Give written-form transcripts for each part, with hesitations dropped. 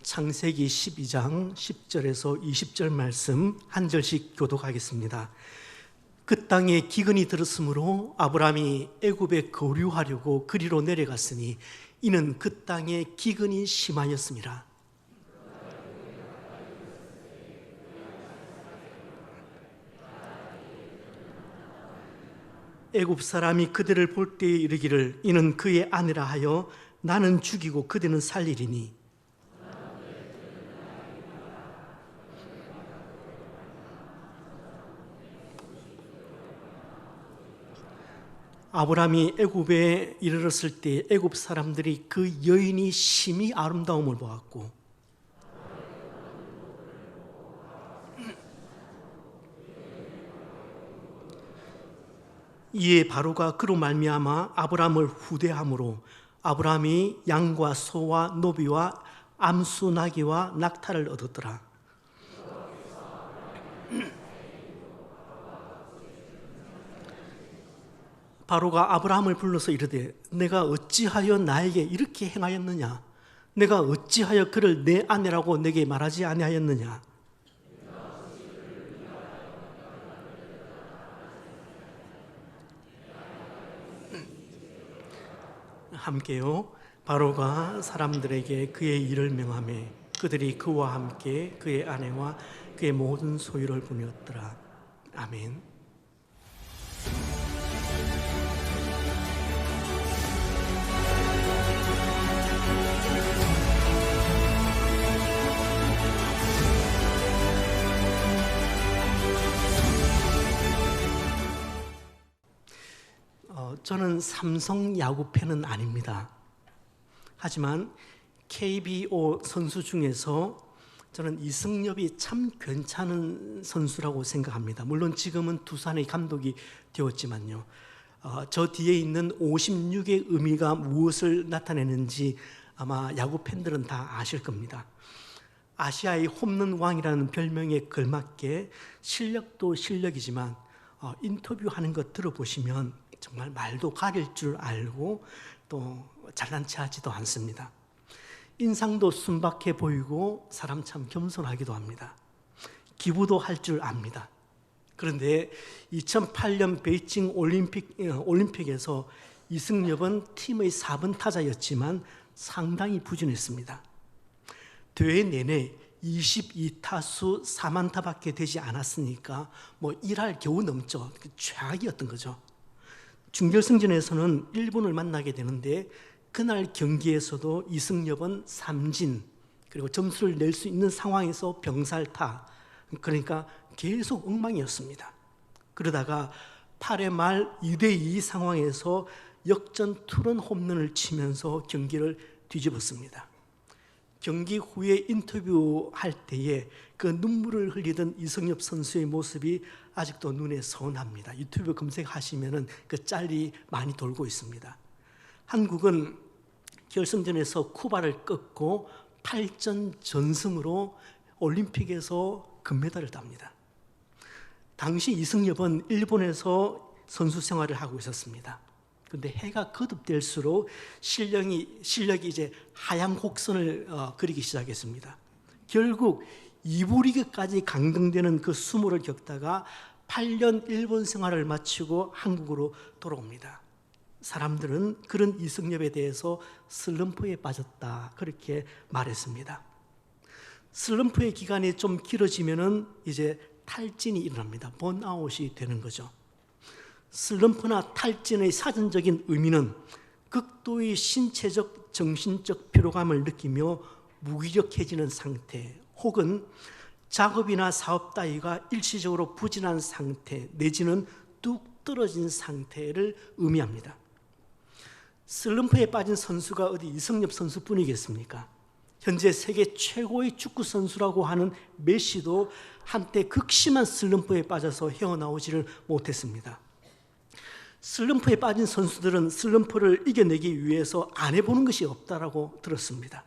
창세기 12장 10절에서 20절 말씀 한 절씩 교독하겠습니다. 그 땅에 기근이 들었으므로 아브라함이 애굽에 거류하려고 그리로 내려갔으니 이는 그 땅에 기근이 심하였습니다. 애굽 사람이 그들을 볼 때에 이르기를 이는 그의 아내라 하여 나는 죽이고 그대는 살리리니 아브라함이 애굽에 이르렀을 때 애굽 사람들이 그 여인이 심히 아름다움을 보았고 이에 바로가 그로 말미암아 아브라함을 후대함으로 아브라함이 양과 소와 노비와 암수 나귀와 낙타를 얻었더라. 바로가 아브라함을 불러서 이르되 내가 어찌하여 나에게 이렇게 행하였느냐? 내가 어찌하여 그를 내 아내라고 내게 말하지 아니하였느냐? 함께요. 바로가 사람들에게 그의 일을 명하매 그들이 그와 함께 그의 아내와 그의 모든 소유를 보내었더라. 아멘. 저는 삼성 야구 팬은 아닙니다. 하지만 KBO 선수 중에서 저는 이승엽이 참 괜찮은 선수라고 생각합니다. 물론 지금은 두산의 감독이 되었지만요. 저 뒤에 있는 56의 의미가 무엇을 나타내는지 아마 야구 팬들은 다 아실 겁니다. 아시아의 홈런 왕이라는 별명에 걸맞게 실력도 실력이지만 인터뷰하는 것 들어보시면 정말 말도 가릴 줄 알고 또 잘난 체하지도 않습니다. 인상도 순박해 보이고 사람 참 겸손하기도 합니다. 기부도 할 줄 압니다. 그런데 2008년 베이징 올림픽에서 이승엽은 팀의 4번 타자였지만 상당히 부진했습니다. 대회 내내 22타수 4안타밖에 되지 않았으니까 1할 겨우 넘죠. 최악이었던 거죠. 준결승전에서는 일본을 만나게 되는데 그날 경기에서도 이승엽은 삼진 그리고 점수를 낼 수 있는 상황에서 병살타 그러니까 계속 엉망이었습니다. 그러다가 8회 말 2대2 상황에서 역전 투런 홈런을 치면서 경기를 뒤집었습니다. 경기 후에 인터뷰할 때에 그 눈물을 흘리던 이승엽 선수의 모습이 아직도 눈에 선합니다. 유튜브 검색하시면 그 짤이 많이 돌고 있습니다. 한국은 결승전에서 쿠바를 꺾고 8전 전승으로 올림픽에서 금메달을 땁니다. 당시 이승엽은 일본에서 선수 생활을 하고 있었습니다. 그런데 해가 거듭될수록 실력이 이제 하향 곡선을 그리기 시작했습니다. 결국 2부 리그까지 강등되는 그 수모를 겪다가 8년 일본 생활을 마치고 한국으로 돌아옵니다. 사람들은 그런 이승엽에 대해서 슬럼프에 빠졌다 그렇게 말했습니다. 슬럼프의 기간이 좀 길어지면은 이제 탈진이 일어납니다. 번아웃이 되는 거죠. 슬럼프나 탈진의 사전적인 의미는 극도의 신체적, 정신적 피로감을 느끼며 무기력해지는 상태 혹은 작업이나 사업 따위가 일시적으로 부진한 상태 내지는 뚝 떨어진 상태를 의미합니다. 슬럼프에 빠진 선수가 어디 이승엽 선수뿐이겠습니까? 현재 세계 최고의 축구 선수라고 하는 메시도 한때 극심한 슬럼프에 빠져서 헤어나오지를 못했습니다. 슬럼프에 빠진 선수들은 슬럼프를 이겨내기 위해서 안 해보는 것이 없다라고 들었습니다.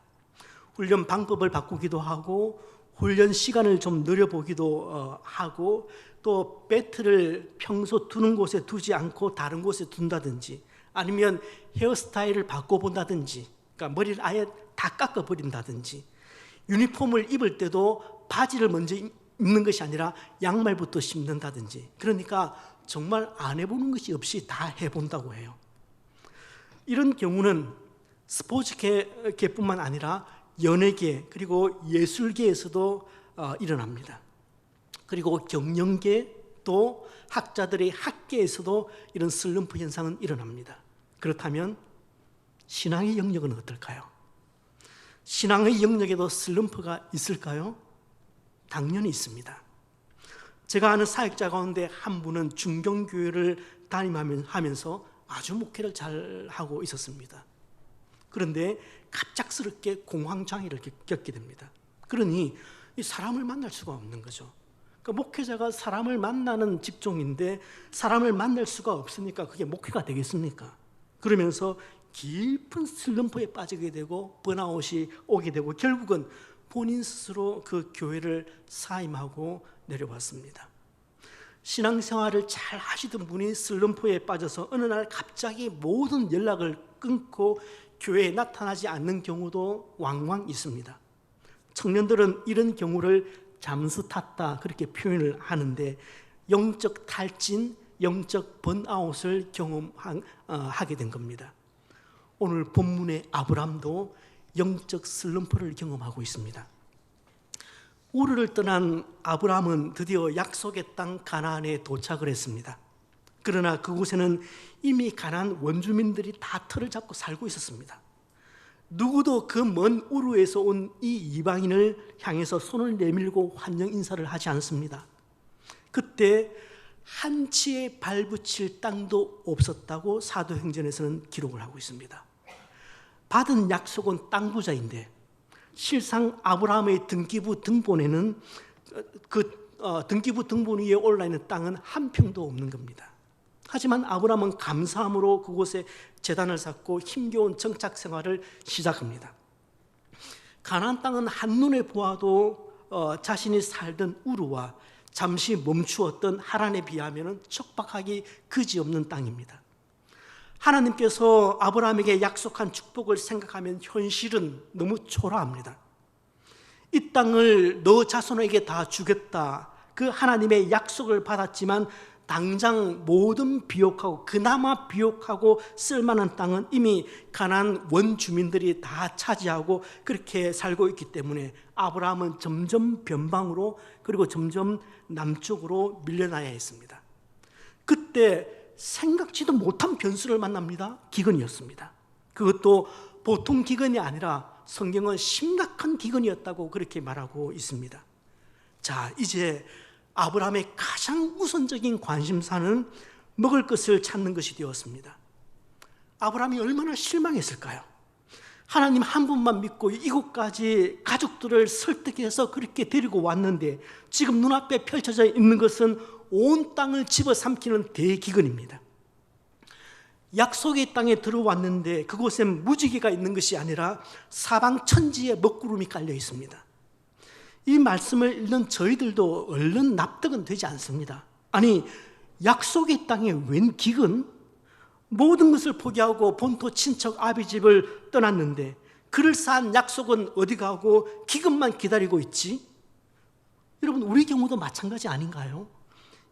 훈련 방법을 바꾸기도 하고 훈련 시간을 좀 늘려보기도 하고 또 배트를 평소 두는 곳에 두지 않고 다른 곳에 둔다든지 아니면 헤어스타일을 바꿔본다든지 그러니까 머리를 아예 다 깎아버린다든지 유니폼을 입을 때도 바지를 먼저 입는 것이 아니라 양말부터 신는다든지, 그러니까 정말 안 해보는 것이 없이 다 해본다고 해요. 이런 경우는 스포츠계뿐만 아니라 연예계 그리고 예술계에서도 일어납니다. 그리고 경영계 또 학자들의 학계에서도 이런 슬럼프 현상은 일어납니다. 그렇다면 신앙의 영역은 어떨까요? 신앙의 영역에도 슬럼프가 있을까요? 당연히 있습니다. 제가 아는 사역자 가운데 한 분은 중경교회를 담임하면서 아주 목회를 잘 하고 있었습니다. 그런데 갑작스럽게 공황장애를 겪게 됩니다. 그러니 이 사람을 만날 수가 없는 거죠. 그러니까 목회자가 사람을 만나는 직종인데 사람을 만날 수가 없으니까 그게 목회가 되겠습니까? 그러면서 깊은 슬럼프에 빠지게 되고 번아웃이 오게 되고 결국은 본인 스스로 그 교회를 사임하고 내려왔습니다. 신앙생활을 잘 하시던 분이 슬럼프에 빠져서 어느 날 갑자기 모든 연락을 끊고 교회에 나타나지 않는 경우도 왕왕 있습니다. 청년들은 이런 경우를 잠수 탔다 그렇게 표현을 하는데, 영적 탈진, 영적 번아웃을 경험하게 된 겁니다. 오늘 본문의 아브람도 영적 슬럼프를 경험하고 있습니다. 우르를 떠난 아브람은 드디어 약속의 땅 가나안에 도착을 했습니다. 그러나 그곳에는 이미 가나안 원주민들이 다 터를 잡고 살고 있었습니다. 누구도 그 먼 우르에서 온 이 이방인을 향해서 손을 내밀고 환영 인사를 하지 않습니다. 그때 한 치의 발붙일 땅도 없었다고 사도행전에서는 기록을 하고 있습니다. 받은 약속은 땅 부자인데 실상 아브라함의 등기부 등본에는 등기부 등본 위에 올라있는 땅은 한 평도 없는 겁니다. 하지만 아브라함은 감사함으로 그곳에 제단을 쌓고 힘겨운 정착 생활을 시작합니다. 가나안 땅은 한눈에 보아도 자신이 살던 우르와 잠시 멈추었던 하란에 비하면 척박하기 그지없는 땅입니다. 하나님께서 아브라함에게 약속한 축복을 생각하면 현실은 너무 초라합니다. 이 땅을 너 자손에게 다 주겠다, 그 하나님의 약속을 받았지만 당장 모든 비옥하고 그나마 비옥하고 쓸만한 땅은 이미 가나안 원주민들이 다 차지하고 그렇게 살고 있기 때문에 아브라함은 점점 변방으로 그리고 점점 남쪽으로 밀려나야 했습니다. 그때 생각지도 못한 변수를 만납니다. 기근이었습니다. 그것도 보통 기근이 아니라 성경은 심각한 기근이었다고 그렇게 말하고 있습니다. 자, 이제 아브라함의 가장 우선적인 관심사는 먹을 것을 찾는 것이 되었습니다. 아브라함이 얼마나 실망했을까요? 하나님 한 분만 믿고 이곳까지 가족들을 설득해서 그렇게 데리고 왔는데 지금 눈앞에 펼쳐져 있는 것은 온 땅을 집어삼키는 대기근입니다. 약속의 땅에 들어왔는데 그곳엔 무지개가 있는 것이 아니라 사방 천지에 먹구름이 깔려 있습니다. 이 말씀을 읽는 저희들도 얼른 납득은 되지 않습니다. 아니, 약속의 땅에 웬 기근? 모든 것을 포기하고 본토 친척 아비 집을 떠났는데 그럴싸한 약속은 어디 가고 기근만 기다리고 있지? 여러분, 우리 경우도 마찬가지 아닌가요?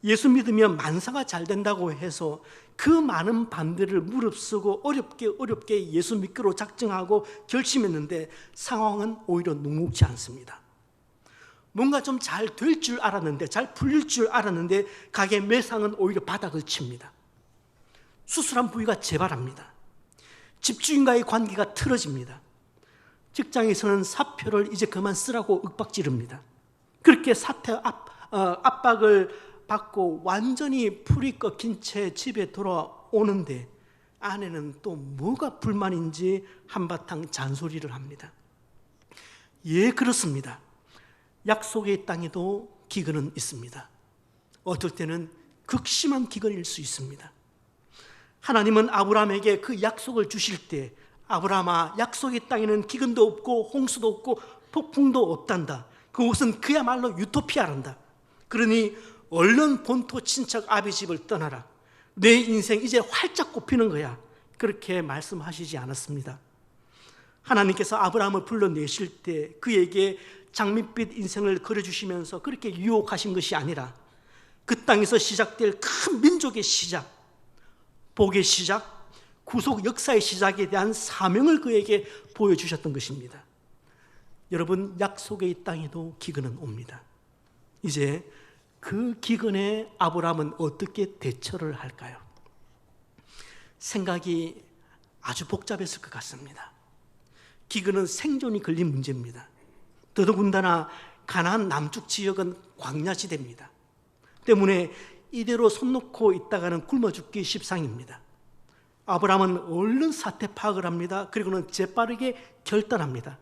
예수 믿으면 만사가 잘 된다고 해서 그 많은 반대를 무릅쓰고 어렵게 예수 믿기로 작정하고 결심했는데 상황은 오히려 녹록지 않습니다. 뭔가 좀 잘 될 줄 알았는데, 잘 풀릴 줄 알았는데 가게 매상은 오히려 바닥을 칩니다. 수술한 부위가 재발합니다. 집주인과의 관계가 틀어집니다. 직장에서는 사표를 이제 그만 쓰라고 윽박지릅니다. 그렇게 사퇴 압박을 받고 완전히 풀이 꺾인 채 집에 돌아오는데 아내는 또 뭐가 불만인지 한바탕 잔소리를 합니다. 예, 그렇습니다. 약속의 땅에도 기근은 있습니다. 어떨 때는 극심한 기근일 수 있습니다. 하나님은 아브라함에게 그 약속을 주실 때 아브라함아, 약속의 땅에는 기근도 없고 홍수도 없고 폭풍도 없단다. 그곳은 그야말로 유토피아란다. 그러니 얼른 본토 친척 아비 집을 떠나라. 내 인생 이제 활짝 꼽히는 거야. 그렇게 말씀하시지 않았습니다. 하나님께서 아브라함을 불러내실 때 그에게 장밋빛 인생을 그려주시면서 그렇게 유혹하신 것이 아니라 그 땅에서 시작될 큰 민족의 시작, 복의 시작, 구속 역사의 시작에 대한 사명을 그에게 보여주셨던 것입니다. 여러분, 약속의 땅에도 기근은 옵니다. 이제 그 기근에 아브라함은 어떻게 대처를 할까요? 생각이 아주 복잡했을 것 같습니다. 기근은 생존이 걸린 문제입니다. 더더군다나 가나안 남쪽 지역은 광야지대입니다. 때문에 이대로 손 놓고 있다가는 굶어 죽기 십상입니다. 아브라함은 얼른 사태 파악을 합니다. 그리고는 재빠르게 결단합니다.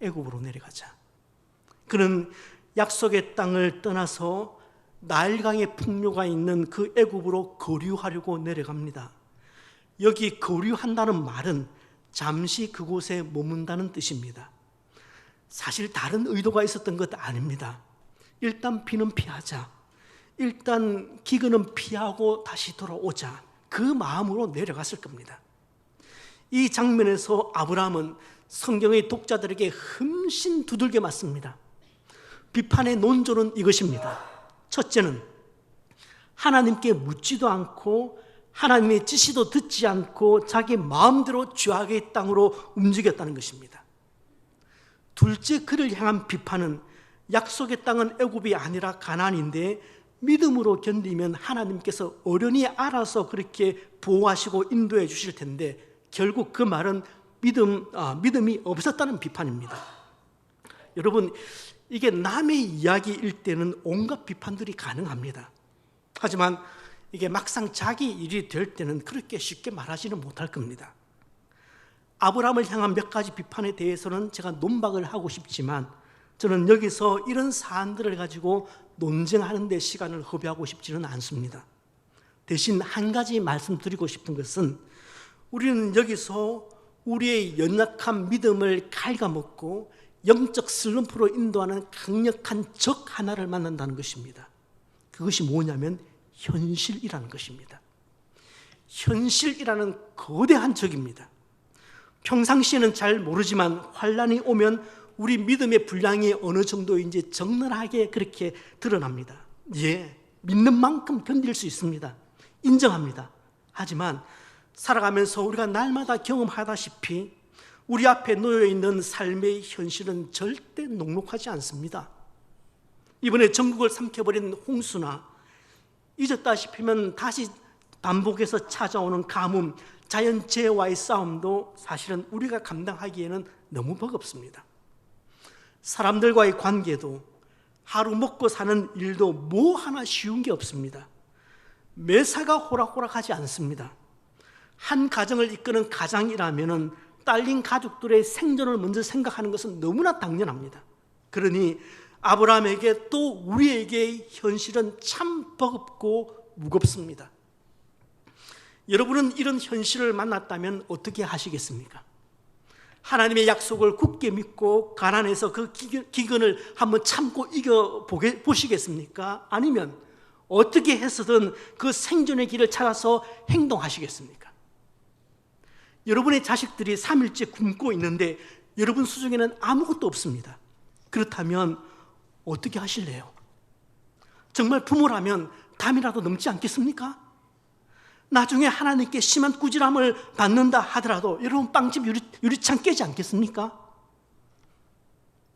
애굽으로 내려가자. 그는 약속의 땅을 떠나서 나일강의 풍요가 있는 그 애굽으로 거류하려고 내려갑니다. 여기 거류한다는 말은 잠시 그곳에 머문다는 뜻입니다. 사실 다른 의도가 있었던 것 아닙니다. 일단 비는 피하자, 일단 기근은 피하고 다시 돌아오자, 그 마음으로 내려갔을 겁니다. 이 장면에서 아브라함은 성경의 독자들에게 흠씬 두들겨 맞습니다. 비판의 논조는 이것입니다. 첫째는 하나님께 묻지도 않고 하나님의 지시도 듣지 않고 자기 마음대로 죄악의 땅으로 움직였다는 것입니다. 둘째, 그를 향한 비판은 약속의 땅은 애굽이 아니라 가나안인데 믿음으로 견디면 하나님께서 어련히 알아서 그렇게 보호하시고 인도해 주실 텐데 결국 그 말은 믿음이 없었다는 비판입니다. 여러분, 이게 남의 이야기일 때는 온갖 비판들이 가능합니다. 하지만 이게 막상 자기 일이 될 때는 그렇게 쉽게 말하지는 못할 겁니다. 아브라함을 향한 몇 가지 비판에 대해서는 제가 논박을 하고 싶지만 저는 여기서 이런 사안들을 가지고 논쟁하는 데 시간을 허비하고 싶지는 않습니다. 대신 한 가지 말씀드리고 싶은 것은 우리는 여기서 우리의 연약한 믿음을 갉아먹고 영적 슬럼프로 인도하는 강력한 적 하나를 만난다는 것입니다. 그것이 뭐냐면 현실이라는 것입니다. 현실이라는 거대한 적입니다. 평상시에는 잘 모르지만 환란이 오면 우리 믿음의 분량이 어느 정도인지 적나라하게 그렇게 드러납니다. 예, 믿는 만큼 견딜 수 있습니다. 인정합니다. 하지만 살아가면서 우리가 날마다 경험하다시피 우리 앞에 놓여있는 삶의 현실은 절대 녹록하지 않습니다. 이번에 전국을 삼켜버린 홍수나 잊었다 싶으면 다시 반복해서 찾아오는 가뭄, 자연재해와의 싸움도 사실은 우리가 감당하기에는 너무 버겁습니다. 사람들과의 관계도 하루 먹고 사는 일도 뭐 하나 쉬운 게 없습니다. 매사가 호락호락하지 않습니다. 한 가정을 이끄는 가장이라면 딸린 가족들의 생존을 먼저 생각하는 것은 너무나 당연합니다. 그러니 아브라함에게 또 우리에게 현실은 참 버겁고 무겁습니다. 여러분은 이런 현실을 만났다면 어떻게 하시겠습니까? 하나님의 약속을 굳게 믿고 가난해서 그 기근을 한번 참고 이겨보시겠습니까? 아니면 어떻게 해서든 그 생존의 길을 찾아서 행동하시겠습니까? 여러분의 자식들이 3일째 굶고 있는데 여러분 수중에는 아무것도 없습니다. 그렇다면 어떻게 하실래요? 정말 부모라면 담이라도 넘지 않겠습니까? 나중에 하나님께 심한 꾸지람을 받는다 하더라도 여러분 빵집 유리창 깨지 않겠습니까?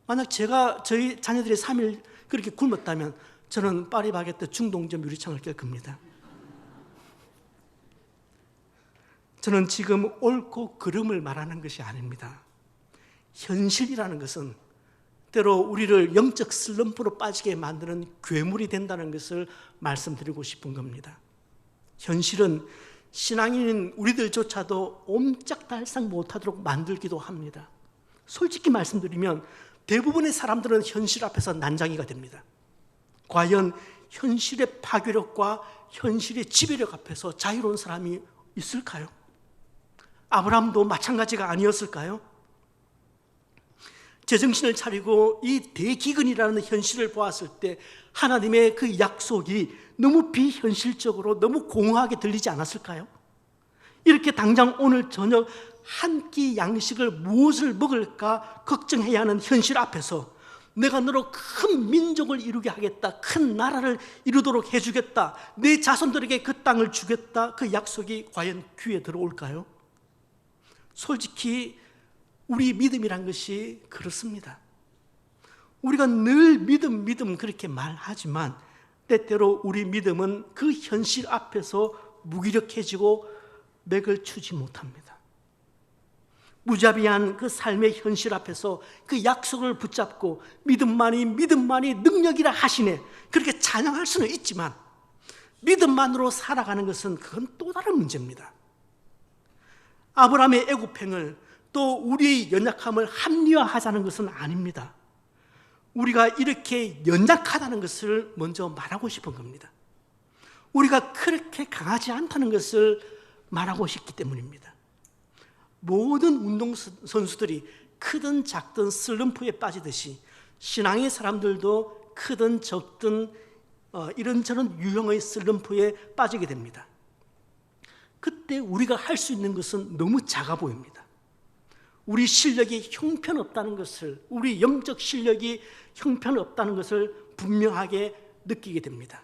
만약 제가 저희 자녀들이 3일 그렇게 굶었다면 저는 파리바게뜨 중동점 유리창을 깰 겁니다. 저는 지금 옳고 그름을 말하는 것이 아닙니다. 현실이라는 것은 때로 우리를 영적 슬럼프로 빠지게 만드는 괴물이 된다는 것을 말씀드리고 싶은 겁니다. 현실은 신앙인인 우리들조차도 옴짝달싹 못하도록 만들기도 합니다. 솔직히 말씀드리면 대부분의 사람들은 현실 앞에서 난장이가 됩니다. 과연 현실의 파괴력과 현실의 지배력 앞에서 자유로운 사람이 있을까요? 아브라함도 마찬가지가 아니었을까요? 제정신을 차리고 이 대기근이라는 현실을 보았을 때 하나님의 그 약속이 너무 비현실적으로 너무 공허하게 들리지 않았을까요? 이렇게 당장 오늘 저녁 한 끼 양식을 무엇을 먹을까 걱정해야 하는 현실 앞에서 내가 너로 큰 민족을 이루게 하겠다, 큰 나라를 이루도록 해주겠다, 내 자손들에게 그 땅을 주겠다, 그 약속이 과연 귀에 들어올까요? 솔직히 우리 믿음이란 것이 그렇습니다. 우리가 늘 믿음 그렇게 말하지만 때때로 우리 믿음은 그 현실 앞에서 무기력해지고 맥을 추지 못합니다. 무자비한 그 삶의 현실 앞에서 그 약속을 붙잡고 믿음만이 능력이라 하시네, 그렇게 찬양할 수는 있지만 믿음만으로 살아가는 것은 그건 또 다른 문제입니다. 아브라함의 애굽행을 또 우리의 연약함을 합리화하자는 것은 아닙니다. 우리가 이렇게 연약하다는 것을 먼저 말하고 싶은 겁니다. 우리가 그렇게 강하지 않다는 것을 말하고 싶기 때문입니다. 모든 운동선수들이 크든 작든 슬럼프에 빠지듯이 신앙의 사람들도 크든 적든 이런저런 유형의 슬럼프에 빠지게 됩니다. 그때 우리가 할 수 있는 것은 너무 작아 보입니다. 우리 실력이 형편없다는 것을, 우리 영적 실력이 형편없다는 것을 분명하게 느끼게 됩니다.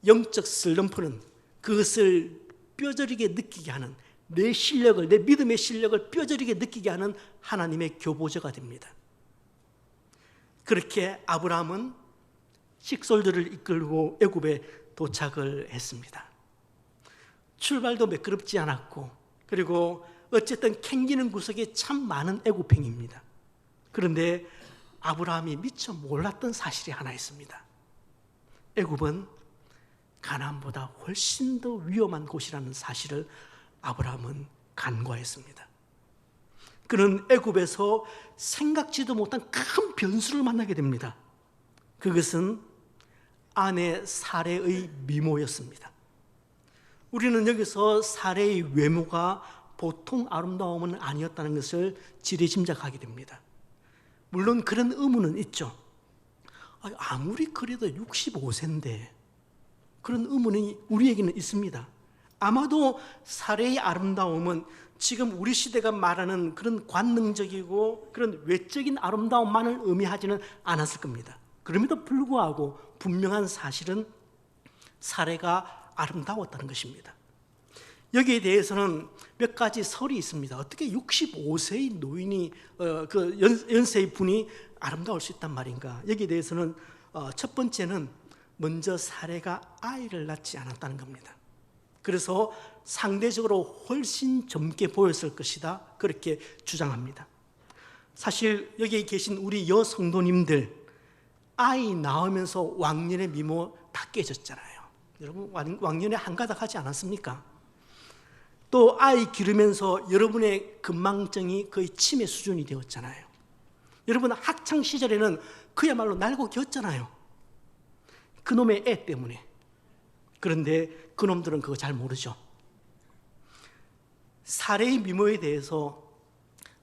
영적 슬럼프는 그것을 뼈저리게 느끼게 하는, 내 실력을, 내 믿음의 실력을 뼈저리게 느끼게 하는 하나님의 교보저가 됩니다. 그렇게 아브라함은 식솔들을 이끌고 애굽에 도착을 했습니다. 출발도 매끄럽지 않았고, 그리고 어쨌든 캥기는 구석이 참 많은 애굽행입니다. 그런데 아브라함이 미처 몰랐던 사실이 하나 있습니다. 애굽은 가나안보다 훨씬 더 위험한 곳이라는 사실을 아브라함은 간과했습니다. 그는 애굽에서 생각지도 못한 큰 변수를 만나게 됩니다. 그것은 아내 사레의 미모였습니다. 우리는 여기서 사레의 외모가 보통 아름다움은 아니었다는 것을 지레짐작하게 됩니다. 물론 그런 의문은 있죠. 아무리 그래도 65세인데 그런 의문이 우리에게는 있습니다. 아마도 사레의 아름다움은 지금 우리 시대가 말하는 그런 관능적이고 그런 외적인 아름다움만을 의미하지는 않았을 겁니다. 그럼에도 불구하고 분명한 사실은 사레가 아름다웠다는 것입니다. 여기에 대해서는 몇 가지 설이 있습니다. 어떻게 65세의 노인이 그 연세의 분이 아름다울 수 있단 말인가? 여기에 대해서는 첫 번째는 먼저 사레가 아이를 낳지 않았다는 겁니다. 그래서 상대적으로 훨씬 젊게 보였을 것이다, 그렇게 주장합니다. 사실 여기 계신 우리 여성도님들 아이 낳으면서 왕년의 미모 다 깨졌잖아요. 여러분 왕년에 한가닥 하지 않았습니까? 또 아이 기르면서 여러분의 건망증이 거의 치매 수준이 되었잖아요. 여러분 학창 시절에는 그야말로 날고 겼잖아요. 그놈의 애 때문에. 그런데 그놈들은 그거 잘 모르죠. 사례의 미모에 대해서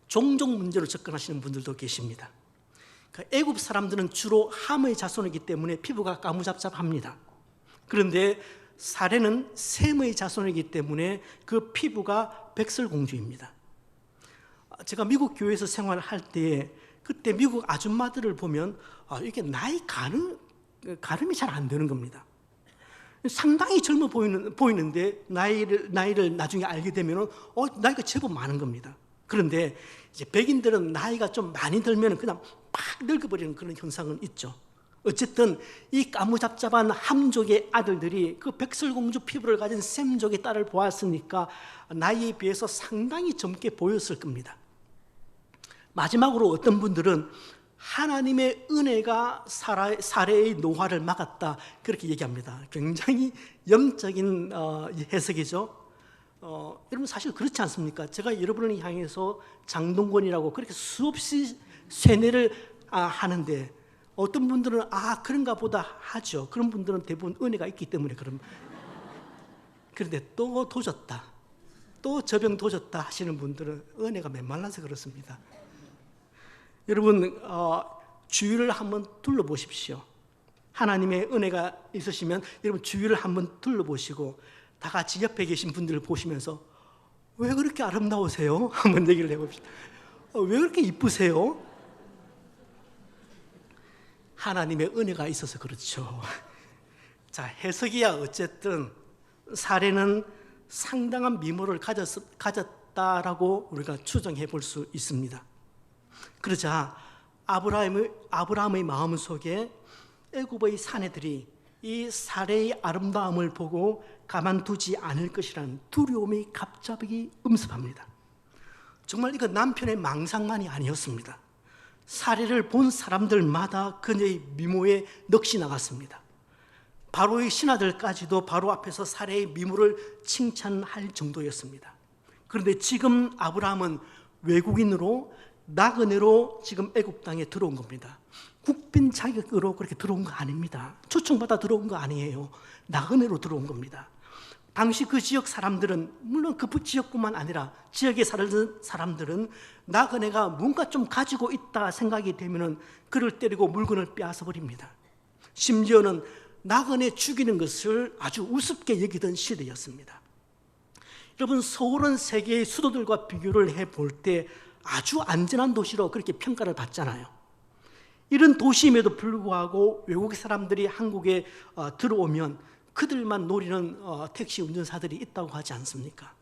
종종 문제로 접근하시는 분들도 계십니다. 애굽 사람들은 주로 함의 자손이기 때문에 피부가 까무잡잡합니다. 그런데 사례는 셈의 자손이기 때문에 그 피부가 백설공주입니다. 제가 미국 교회에서 생활할 때 그때 미국 아줌마들을 보면 이게 나이 가름이 잘 안 되는 겁니다. 상당히 젊어 보이는데 나이를 나중에 알게 되면 나이가 제법 많은 겁니다. 그런데 이제 백인들은 나이가 좀 많이 들면 그냥 팍 늙어버리는 그런 현상은 있죠. 어쨌든 이 까무잡잡한 함족의 아들들이 그 백설공주 피부를 가진 셈족의 딸을 보았으니까 나이에 비해서 상당히 젊게 보였을 겁니다. 마지막으로 어떤 분들은 하나님의 은혜가 사례의 노화를 막았다, 그렇게 얘기합니다. 굉장히 영적인 해석이죠. 여러분 사실 그렇지 않습니까? 제가 여러분을 향해서 장동건이라고 그렇게 수없이 세뇌를 하는데 어떤 분들은 그런가 보다 하죠. 그런 분들은 대부분 은혜가 있기 때문에 그런데 또 도졌다, 또 저병 도졌다 하시는 분들은 은혜가 메말라서 그렇습니다. 여러분 주위를 한번 둘러보십시오. 하나님의 은혜가 있으시면 여러분 주위를 한번 둘러보시고 다 같이 옆에 계신 분들을 보시면서 왜 그렇게 아름다우세요? 한번 얘기를 해봅시다. 왜 그렇게 이쁘세요? 하나님의 은혜가 있어서 그렇죠. 자, 해석이야 어쨌든 사례는 상당한 미모를 가졌다라고 우리가 추정해 볼 수 있습니다. 그러자 아브라함의 마음 속에 애굽의 사내들이 이 사례의 아름다움을 보고 가만두지 않을 것이라는 두려움이 갑자기 음습합니다. 정말 이거 남편의 망상만이 아니었습니다. 사례를 본 사람들마다 그녀의 미모에 넋이 나갔습니다. 바로의 신하들까지도 바로 앞에서 사례의 미모를 칭찬할 정도였습니다. 그런데 지금 아브라함은 외국인으로 나그네로 지금 애굽 땅에 들어온 겁니다. 국빈 자격으로 그렇게 들어온 거 아닙니다. 초청받아 들어온 거 아니에요. 나그네로 들어온 겁니다. 당시 그 지역 사람들은, 물론 그 지역뿐만 아니라 지역에 살던 사람들은 나그네가 뭔가 좀 가지고 있다 생각이 되면은 그를 때리고 물건을 빼앗아 버립니다. 심지어는 나그네 죽이는 것을 아주 우습게 여기던 시대였습니다. 여러분, 서울은 세계의 수도들과 비교를 해볼 때 아주 안전한 도시로 그렇게 평가를 받잖아요. 이런 도시임에도 불구하고 외국 사람들이 한국에 들어오면 그들만 노리는 택시 운전사들이 있다고 하지 않습니까?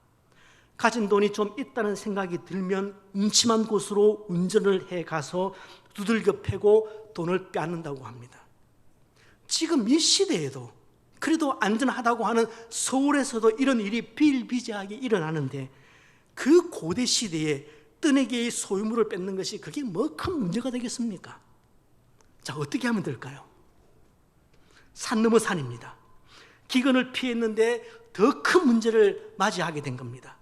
가진 돈이 좀 있다는 생각이 들면 음침한 곳으로 운전을 해가서 두들겨 패고 돈을 빼앗는다고 합니다. 지금 이 시대에도 그래도 안전하다고 하는 서울에서도 이런 일이 비일비재하게 일어나는데, 그 고대 시대에 뜨내기의 소유물을 뺏는 것이 그게 뭐 큰 문제가 되겠습니까? 자, 어떻게 하면 될까요? 산 넘어 산입니다. 기근을 피했는데 더 큰 문제를 맞이하게 된 겁니다.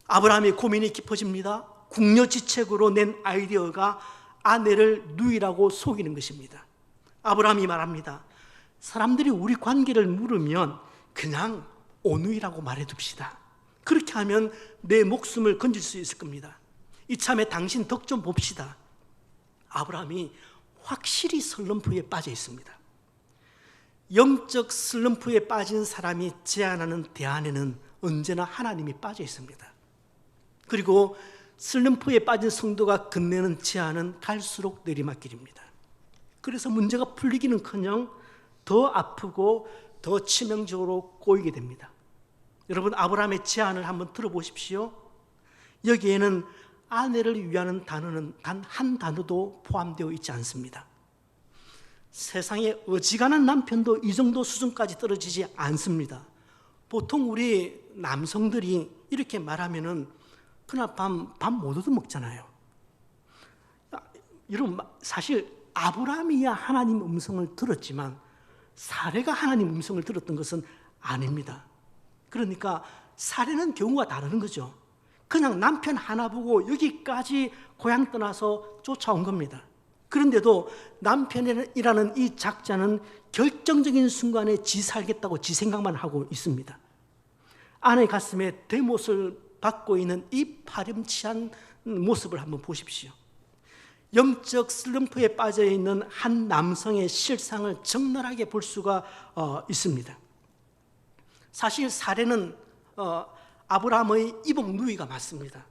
아브라함의 고민이 깊어집니다. 궁여지책으로 낸 아이디어가 아내를 누이라고 속이는 것입니다. 아브라함이 말합니다. 사람들이 우리 관계를 물으면 그냥 오누이라고 말해둡시다. 그렇게 하면 내 목숨을 건질 수 있을 겁니다. 이참에 당신 덕 좀 봅시다. 아브라함이 확실히 슬럼프에 빠져 있습니다. 영적 슬럼프에 빠진 사람이 제안하는 대안에는 언제나 하나님이 빠져 있습니다. 그리고 슬럼프에 빠진 성도가 건네는 제안은 갈수록 내리막길입니다. 그래서 문제가 풀리기는커녕 더 아프고 더 치명적으로 꼬이게 됩니다. 여러분, 아브라함의 제안을 한번 들어보십시오. 여기에는 아내를 위하는 단어는 단 한 단어도 포함되어 있지 않습니다. 세상에 어지간한 남편도 이 정도 수준까지 떨어지지 않습니다. 보통 우리 남성들이 이렇게 말하면은 그날 밥 못 얻어먹잖아요. 여러분, 사실 아브라함이야 하나님 음성을 들었지만 사례가 하나님 음성을 들었던 것은 아닙니다. 그러니까 사례는 경우가 다른 거죠. 그냥 남편 하나 보고 여기까지 고향 떠나서 쫓아온 겁니다. 그런데도 남편이라는 이 작자는 결정적인 순간에 지 살겠다고 지 생각만 하고 있습니다. 아내 가슴에 대못을 받고 있는 이 파렴치한 모습을 한번 보십시오. 영적 슬럼프에 빠져 있는 한 남성의 실상을 적나라하게 볼 수가 있습니다. 사실 사례는 아브라함의 이복 누이가 맞습니다.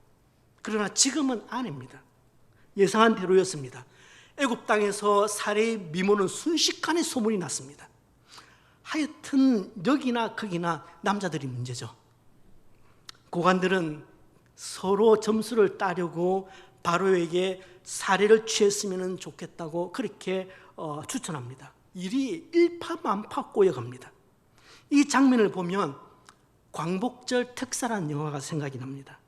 그러나 지금은 아내입니다. 예상한 대로였습니다. 애굽 땅에서 사례의 미모는 순식간에 소문이 났습니다. 하여튼 여기나 거기나 남자들이 문제죠. 고관들은 서로 점수를 따려고 바로에게 사례를 취했으면 좋겠다고 그렇게 추천합니다. 일이 일파만파 꼬여갑니다. 이 장면을 보면 광복절 특사라는 영화가 생각이 납니다.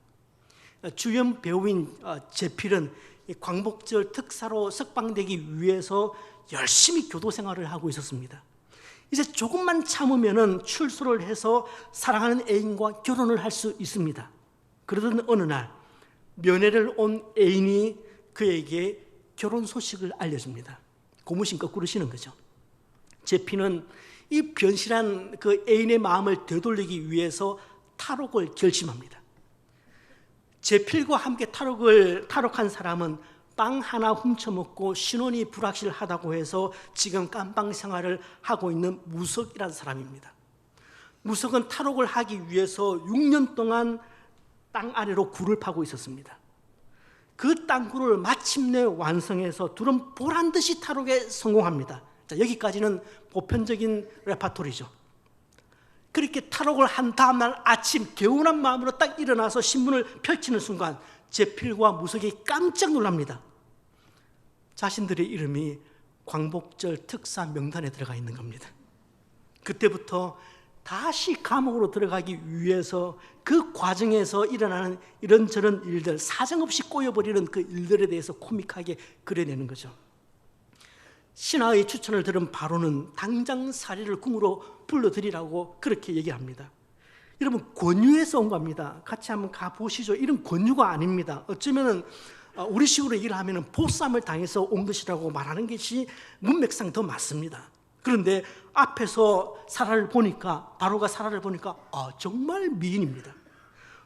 주연 배우인 제필은 광복절 특사로 석방되기 위해서 열심히 교도 생활을 하고 있었습니다. 이제 조금만 참으면 출소를 해서 사랑하는 애인과 결혼을 할 수 있습니다. 그러던 어느 날 면회를 온 애인이 그에게 결혼 소식을 알려줍니다. 고무신 거꾸로 신은 거죠. 제피는 이 변실한 그 애인의 마음을 되돌리기 위해서 탈옥을 결심합니다. 제필과 함께 탈옥한 사람은 빵 하나 훔쳐먹고 신원이 불확실하다고 해서 지금 깜빵 생활을 하고 있는 무석이라는 사람입니다. 무석은 탈옥을 하기 위해서 6년 동안 땅 아래로 굴을 파고 있었습니다. 그 땅굴을 마침내 완성해서 둘은 보란듯이 탈옥에 성공합니다. 자, 여기까지는 보편적인 레파토리죠. 그렇게 탈옥을 한 다음날 아침 개운한 마음으로 딱 일어나서 신문을 펼치는 순간 제필과 무석이 깜짝 놀랍니다. 자신들의 이름이 광복절 특사 명단에 들어가 있는 겁니다. 그때부터 다시 감옥으로 들어가기 위해서 그 과정에서 일어나는 이런저런 일들, 사정없이 꼬여버리는 그 일들에 대해서 코믹하게 그려내는 거죠. 신하의 추천을 들은 바로는 당장 사리를 궁으로 불러들이라고 그렇게 얘기합니다. 여러분, 권유에서 온 겁니다. 같이 한번 가보시죠. 이런 권유가 아닙니다. 어쩌면 우리식으로 얘기를 하면 보쌈을 당해서 온 것이라고 말하는 것이 문맥상 더 맞습니다. 그런데 앞에서 사라를 보니까, 바로가 사라를 보니까 정말 미인입니다.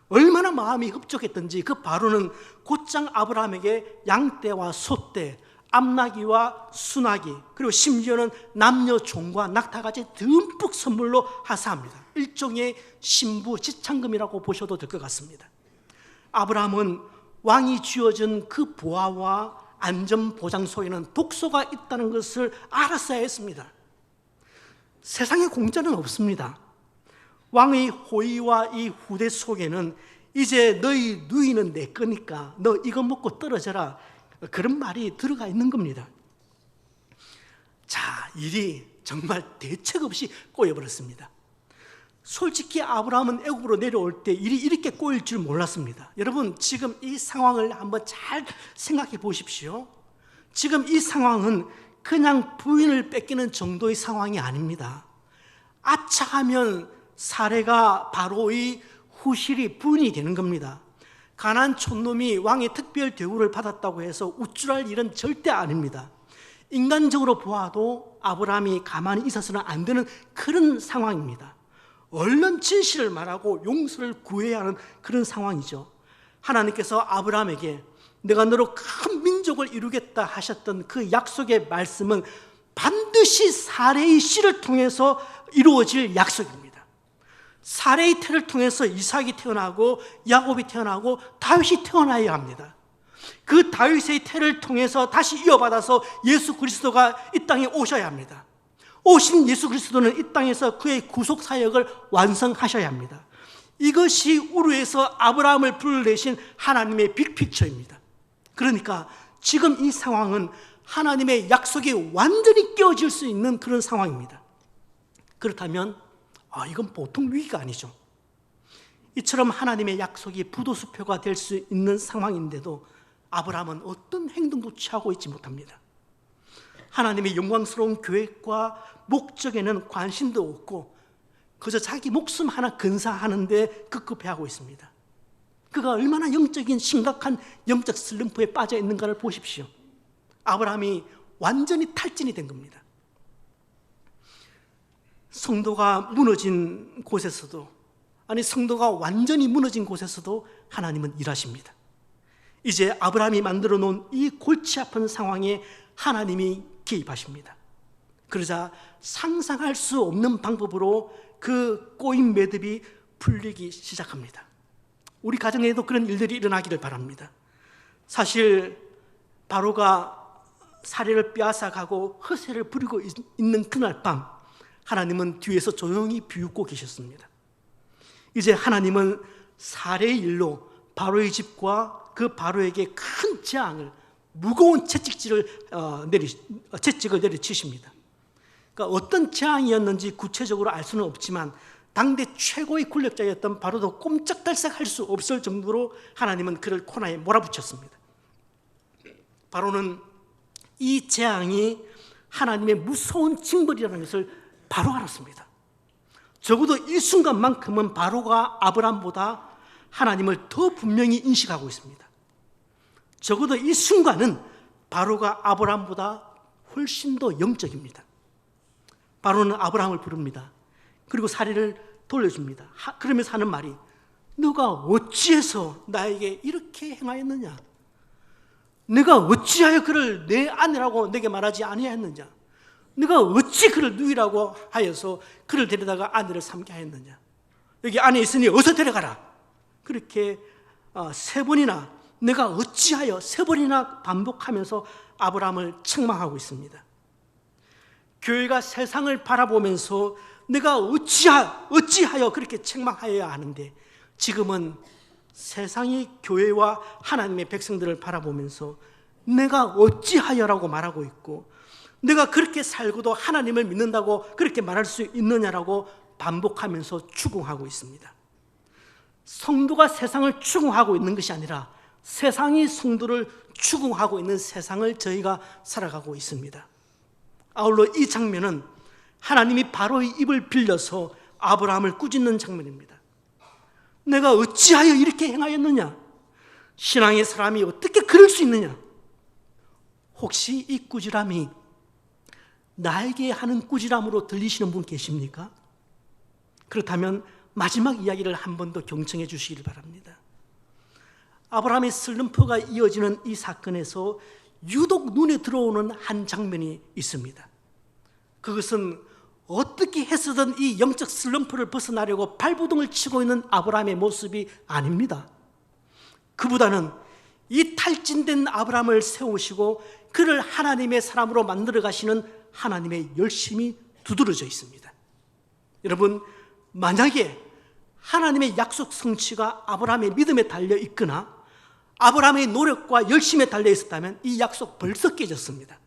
얼마나 마음이 흡족했던지 그 바로는 곧장 아브라함에게 양떼와 소떼, 암나귀와 수나귀, 그리고 심지어는 남녀 종과 낙타같이 듬뿍 선물로 하사합니다. 일종의 신부 지창금이라고 보셔도 될 것 같습니다. 아브라함은 왕이 쥐어준 그 보화와 안전보장소에는 독소가 있다는 것을 알았어야 했습니다. 세상에 공짜는 없습니다. 왕의 호의와 이 후대 속에는 이제 너희 누이는 내 거니까 너 이거 먹고 떨어져라, 그런 말이 들어가 있는 겁니다. 자, 일이 정말 대책 없이 꼬여버렸습니다. 솔직히 아브라함은 애굽으로 내려올 때 일이 이렇게 꼬일 줄 몰랐습니다. 여러분, 지금 이 상황을 한번 잘 생각해 보십시오. 지금 이 상황은 그냥 부인을 뺏기는 정도의 상황이 아닙니다. 아차하면 사례가 바로의 후실이 부인이 되는 겁니다. 가나안 촌놈이 왕의 특별 대우를 받았다고 해서 우쭐할 일은 절대 아닙니다. 인간적으로 보아도 아브라함이 가만히 있어서는 안 되는 그런 상황입니다. 얼른 진실을 말하고 용서를 구해야 하는 그런 상황이죠. 하나님께서 아브라함에게 내가 너로 큰 민족을 이루겠다 하셨던 그 약속의 말씀은 반드시 사레의 씨를 통해서 이루어질 약속입니다. 사레의 태를 통해서 이삭이 태어나고 야곱이 태어나고 다윗이 태어나야 합니다. 그 다윗의 태를 통해서 다시 이어받아서 예수 그리스도가 이 땅에 오셔야 합니다. 오신 예수 그리스도는 이 땅에서 그의 구속 사역을 완성하셔야 합니다. 이것이 우르에서 아브라함을 불러내신 하나님의 빅픽처입니다. 그러니까 지금 이 상황은 하나님의 약속이 완전히 깨어질 수 있는 그런 상황입니다. 그렇다면 이건 보통 위기가 아니죠. 이처럼 하나님의 약속이 부도수표가 될 수 있는 상황인데도 아브라함은 어떤 행동도 취하고 있지 못합니다. 하나님의 영광스러운 계획과 목적에는 관심도 없고 그저 자기 목숨 하나 근사하는 데 급급해하고 있습니다. 그가 얼마나 영적인 심각한 영적 슬럼프에 빠져 있는가를 보십시오. 아브라함이 완전히 탈진이 된 겁니다. 성도가 무너진 곳에서도, 아니 성도가 완전히 무너진 곳에서도 하나님은 일하십니다. 이제 아브라함이 만들어 놓은 이 골치 아픈 상황에 하나님이 개입하십니다. 그러자 상상할 수 없는 방법으로 그 꼬인 매듭이 풀리기 시작합니다. 우리 가정에도 그런 일들이 일어나기를 바랍니다. 사실 바로가 사례를 빼앗아가고 허세를 부리고 있는 그날 밤, 하나님은 뒤에서 조용히 비웃고 계셨습니다. 이제 하나님은 사례의 일로 바로의 집과 그 바로에게 큰 재앙을, 무거운 채찍을 내리치십니다. 그러니까 어떤 재앙이었는지 구체적으로 알 수는 없지만 당대 최고의 권력자였던 바로도 꼼짝달싹할 수 없을 정도로 하나님은 그를 코너에 몰아붙였습니다. 바로는 이 재앙이 하나님의 무서운 징벌이라는 것을 바로 알았습니다. 적어도 이 순간만큼은 바로가 아브라함보다 하나님을 더 분명히 인식하고 있습니다. 적어도 이 순간은 바로가 아브라함보다 훨씬 더 영적입니다. 바로는 아브라함을 부릅니다. 그리고 사리를 돌려줍니다. 그러면서 하는 말이, 너가 어찌해서 나에게 이렇게 행하였느냐? 내가 어찌하여 그를 내 아내라고 내게 말하지 아니하였느냐? 네가 어찌 그를 누이라고 하여서 그를 데려다가 아내를 삼게 하였느냐? 여기 안에 있으니 어서 데려가라. 그렇게 세 번이나 내가 어찌하여 세 번이나 반복하면서 아브라함을 책망하고 있습니다. 교회가 세상을 바라보면서 내가 어찌하여 그렇게 책망하여야 하는데, 지금은 세상이 교회와 하나님의 백성들을 바라보면서 내가 어찌하여라고 말하고 있고, 내가 그렇게 살고도 하나님을 믿는다고 그렇게 말할 수 있느냐라고 반복하면서 추궁하고 있습니다. 성도가 세상을 추궁하고 있는 것이 아니라 세상이 성도를 추궁하고 있는 세상을 저희가 살아가고 있습니다. 아울러 이 장면은 하나님이 바로의 입을 빌려서 아브라함을 꾸짖는 장면입니다. 내가 어찌하여 이렇게 행하였느냐? 신앙의 사람이 어떻게 그럴 수 있느냐? 혹시 이 꾸지람이 나에게 하는 꾸지람으로 들리시는 분 계십니까? 그렇다면 마지막 이야기를 한 번 더 경청해 주시길 바랍니다. 아브라함의 슬럼프가 이어지는 이 사건에서 유독 눈에 들어오는 한 장면이 있습니다. 그것은 어떻게 해서든 이 영적 슬럼프를 벗어나려고 발버둥을 치고 있는 아브라함의 모습이 아닙니다. 그보다는 이 탈진된 아브라함을 세우시고 그를 하나님의 사람으로 만들어 가시는 하나님의 열심이 두드러져 있습니다. 여러분, 만약에 하나님의 약속 성취가 아브라함의 믿음에 달려 있거나 아브라함의 노력과 열심에 달려 있었다면 이 약속 벌써 깨졌습니다.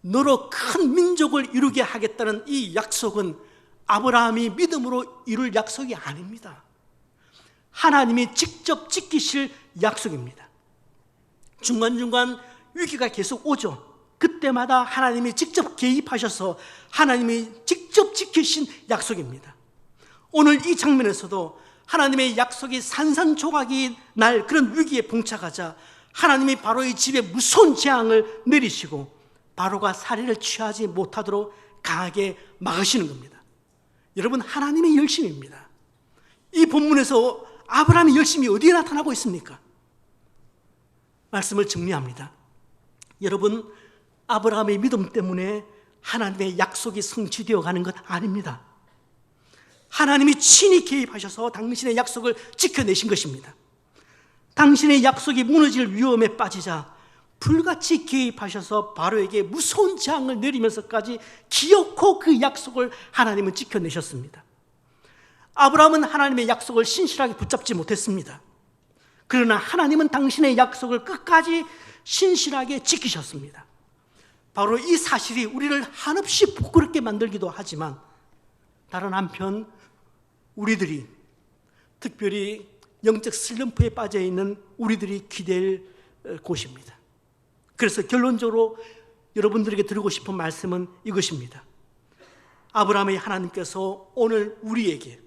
너로 큰 민족을 이루게 하겠다는 이 약속은 아브라함이 믿음으로 이룰 약속이 아닙니다. 하나님이 직접 지키실 약속입니다. 중간중간 위기가 계속 오죠. 그때마다 하나님이 직접 개입하셔서 하나님이 직접 지키신 약속입니다. 오늘 이 장면에서도 하나님의 약속이 산산조각이 날 그런 위기에 봉착하자 하나님이 바로의 집에 무서운 재앙을 내리시고 바로가 살해를 취하지 못하도록 강하게 막으시는 겁니다. 여러분, 하나님의 열심입니다. 이 본문에서 아브라함의 열심이 어디에 나타나고 있습니까? 말씀을 정리합니다. 여러분, 아브라함의 믿음 때문에 하나님의 약속이 성취되어 가는 것 아닙니다. 하나님이 친히 개입하셔서 당신의 약속을 지켜내신 것입니다. 당신의 약속이 무너질 위험에 빠지자 불같이 개입하셔서 바로에게 무서운 재앙을 내리면서까지 기어코 그 약속을 하나님은 지켜내셨습니다. 아브라함은 하나님의 약속을 신실하게 붙잡지 못했습니다. 그러나 하나님은 당신의 약속을 끝까지 신실하게 지키셨습니다. 바로 이 사실이 우리를 한없이 부끄럽게 만들기도 하지만 다른 한편 우리들이, 특별히 영적 슬럼프에 빠져있는 우리들이 기댈 곳입니다. 그래서 결론적으로 여러분들에게 드리고 싶은 말씀은 이것입니다. 아브라함의 하나님께서 오늘 우리에게,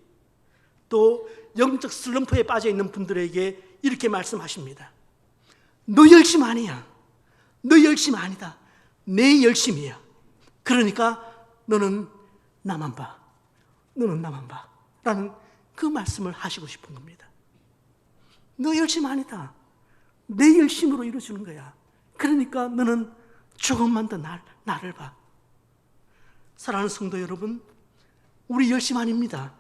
또 영적 슬럼프에 빠져있는 분들에게 이렇게 말씀하십니다. 너 열심 아니야. 너 열심 아니다. 내 열심이야. 그러니까 너는 나만 봐. 너는 나만 봐. 라는 그 말씀을 하시고 싶은 겁니다. 너 열심 아니다. 내 열심으로 이루어주는 거야. 그러니까 너는 조금만 더 나를 봐. 사랑하는 성도 여러분, 우리 열심 아닙니다.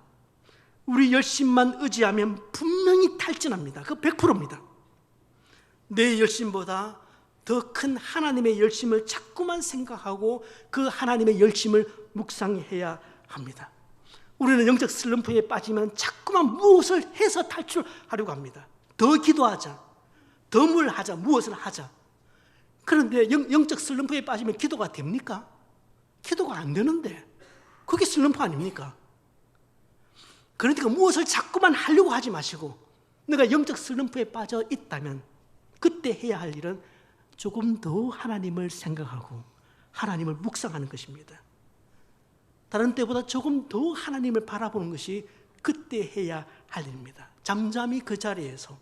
우리 열심만 의지하면 분명히 탈진합니다. 그 100%입니다. 내 열심보다 더 큰 하나님의 열심을 자꾸만 생각하고 그 하나님의 열심을 묵상해야 합니다. 우리는 영적 슬럼프에 빠지면 자꾸만 무엇을 해서 탈출하려고 합니다. 더 기도하자, 더 뭘 하자, 무엇을 하자. 그런데 영적 슬럼프에 빠지면 기도가 됩니까? 기도가 안 되는데 그게 슬럼프 아닙니까? 그러니까 무엇을 자꾸만 하려고 하지 마시고, 내가 영적 슬럼프에 빠져 있다면 그때 해야 할 일은 조금 더 하나님을 생각하고 하나님을 묵상하는 것입니다. 다른 때보다 조금 더 하나님을 바라보는 것이 그때 해야 할 일입니다. 잠잠히 그 자리에서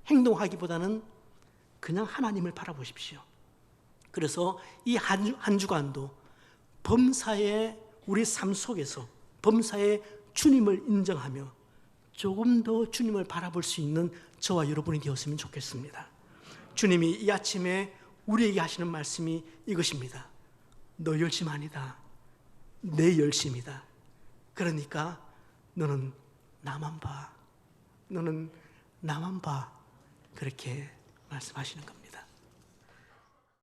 행동하기보다는 그냥 하나님을 바라보십시오. 그래서 이 한 주간도 범사에, 우리 삶 속에서 범사에 주님을 인정하며 조금 더 주님을 바라볼 수 있는 저와 여러분이 되었으면 좋겠습니다. 주님이 이 아침에 우리에게 하시는 말씀이 이것입니다. 너 열심 아니다. 내 열심이다. 그러니까 너는 나만 봐. 너는 나만 봐. 그렇게 말씀하시는 겁니다.